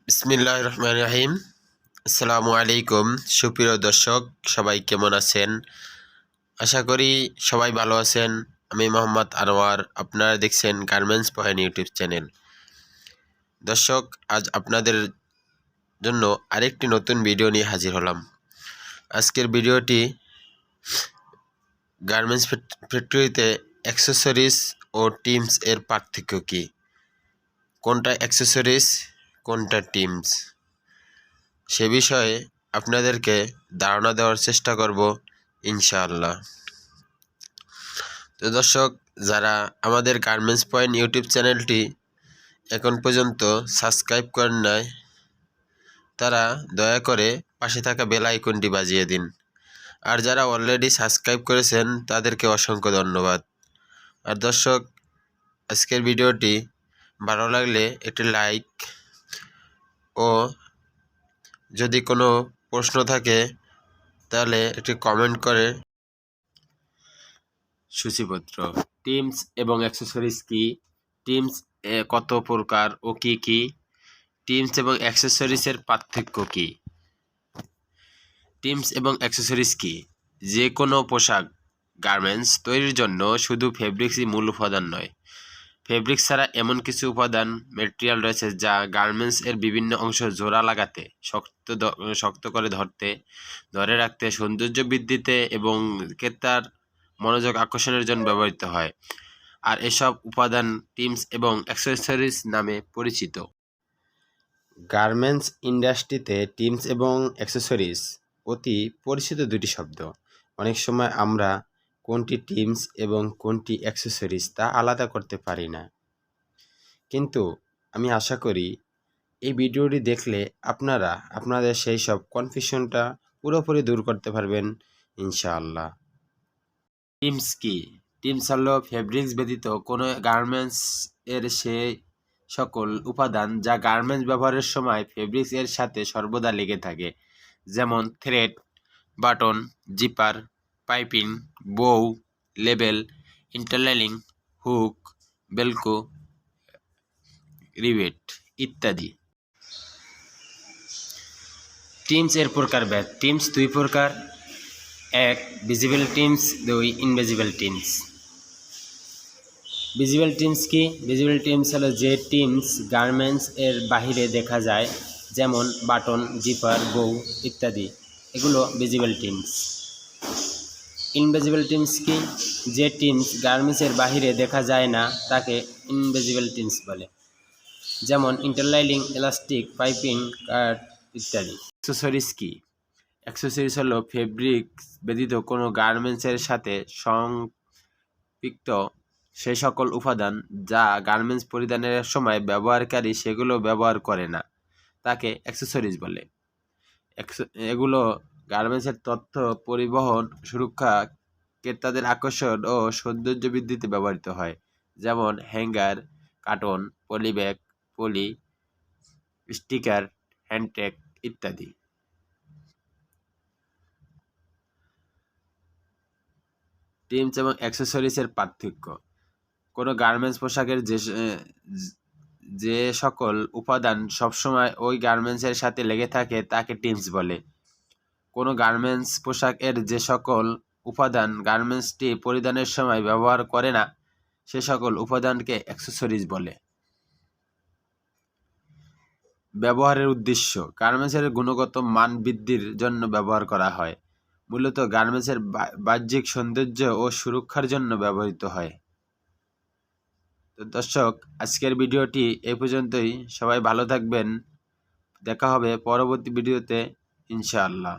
বিসমিল্লাহির রহমানির রহিম। আসসালামু আলাইকুম। সুপ্রিয় দর্শক, সবাই কেমন আছেন? আশা করি সবাই ভালো আছেন। আমি মোহাম্মদ আনোয়ার, আপনারা দেখছেন গার্মেন্টস পয়েন্ট ইউটিউব চ্যানেল। দর্শক, আজ আপনাদের জন্য আরেকটি নতুন ভিডিও নিয়ে হাজির হলাম। আজকের ভিডিওটি গার্মেন্টস ফ্যাক্টরিতে অ্যাক্সেসরিজ ও টিমস এর পার্থক্য কী, কোনটা অ্যাক্সেসরিজ কোনটা টিমস, সে বিষয়ে আপনাদেরকে ধারণা দেওয়ার চেষ্টা করব ইনশাআল্লাহ। তো দর্শক, যারা আমাদের গার্মেন্টস পয়েন্ট ইউটিউব চ্যানেলটি এখন পর্যন্ত সাবস্ক্রাইব করেন নাই, তারা দয়া করে পাশে থাকা বেল আইকনটি বাজিয়ে দিন। আর যারা অলরেডি সাবস্ক্রাইব করেছেন তাদেরকে অসংখ্য ধন্যবাদ। আর দর্শক, আজকের ভিডিওটি ভালো লাগলে একটি লাইক ও যদি কোনো প্রশ্ন থাকে তাহলে একটি কমেন্ট করে। সূচিপত্র: টিমস এবং অ্যাক্সেসরিজ কি, টিমস কত প্রকার ও কি কি, টিমস এবং অ্যাক্সেসরিজের পার্থক্য কি। টিমস এবং অ্যাক্সেসরিজ কি? যে কোনো পোশাক গার্মেন্টস তৈরির জন্য শুধু ফেব্রিক্সই মূল উপাদান নয়। ফেব্রিক্স ছাড়া এমন কিছু উপাদান ম্যাটেরিয়াল রয়েছে যা গার্মেন্টস এর বিভিন্ন অংশ জোড়া লাগাতে, শক্ত করে ধরে রাখতে, সৌন্দর্য বৃদ্ধিতে এবং ক্রেতার মনোযোগ আকর্ষণের জন্য ব্যবহৃত হয়। আর এসব উপাদান টিমস এবং অ্যাক্সেসরিজ নামে পরিচিত। গার্মেন্টস ইন্ডাস্ট্রিতে টিমস এবং অ্যাক্সেসরিজ অতি পরিচিত দুটি শব্দ। অনেক সময় আমরা কোনটি টিমস এবং কোনটি অ্যাক্সেসরিজ তা আলাদা করতে পারি না, কিন্তু আমি আশা করি এই ভিডিওটি দেখলে আপনারা আপনাদের সেই সব কনফিউশনটা পুরোপুরি দূর করতে পারবেন ইনশাআল্লাহ। টিমস কি? টিমস হল ফেব্রিক্স ব্যতীত কোনো গার্মেন্টস এর সেই সকল উপাদান যা গার্মেন্টস ব্যবহারের সময় ফেব্রিক্স এর সাথে সর্বদা লেগে থাকে, যেমন থ্রেড, বাটন, জিপার, পাইপিং, বউ, লেবেল, ইন্টারলাইনিং, হুক, বেলকো, রিভেট ইত্যাদি। টিমস এর প্রকারভেদ: টিমস দুই প্রকার: এক, ভিজিবল টিমস; দুই, ইনভিজিবল টিমস। ভিজিবল টিমস কি? ভিজিবল টিমস হলো যে টিমস গার্মেন্টস এর বাহিরে দেখা যায়, যেমন বাটন, জিপার, বউ ইত্যাদি, এগুলো ভিজিবল টিমস। ইনভিজিবল টিমস কি? যে টিমস গার্মেন্টস এর বাহিরে দেখা যায় না তাকে ইনভিজিবল টিমস বলে, যেমন ইন্টারলাইনিং, ইলাস্টিক, পাইপিং, কাট ইত্যাদি। অ্যাক্সেসরিজ কি? অ্যাক্সেসরিজ হলো ফেব্রিক্স ব্যতীত কোনো গার্মেন্টসের সাথে সম্পৃক্ত সেই সকল উপাদান যা গার্মেন্টস পরিধানের সময় ব্যবহারকারী সেগুলো ব্যবহার করে না, তাকে অ্যাক্সেসরিজ বলে। এগুলো গার্মেন্টসের তথ্য পরিবহন, সুরক্ষা, ক্রেতাদের আকর্ষণ ও সৌন্দর্য বৃদ্ধিতে ব্যবহৃত হয়, যেমন হ্যাঙ্গার, কার্টন, পলিব্যাগ, পলি, স্টিকার, হ্যান্ডট্যাগ ইত্যাদি। টিমস এবং অ্যাক্সেসরিজের পার্থক্য: কোনো গার্মেন্টস পোশাকের যে সকল উপাদান সবসময় ওই গার্মেন্টসের সাথে লেগে থাকে তাকে টিমস বলে। কোনো গার্মেন্টস পোশাকের যে সকল উপাদান গার্মেন্টসটি পরিধানের সময় ব্যবহার করে না সে সকল উপাদানকে অ্যাক্সেসরিজ বলে। ব্যবহারের উদ্দেশ্য: গার্মেন্টসের গুণগত মান বৃদ্ধির জন্য ব্যবহার করা হয়, মূলত গার্মেন্টসের বাহ্যিক সৌন্দর্য ও সুরক্ষার জন্য ব্যবহৃত হয়। তো দর্শক, আজকের ভিডিওটি এই পর্যন্তই। সবাই ভালো থাকবেন, দেখা হবে পরবর্তী ভিডিওতে ইনশাআল্লাহ।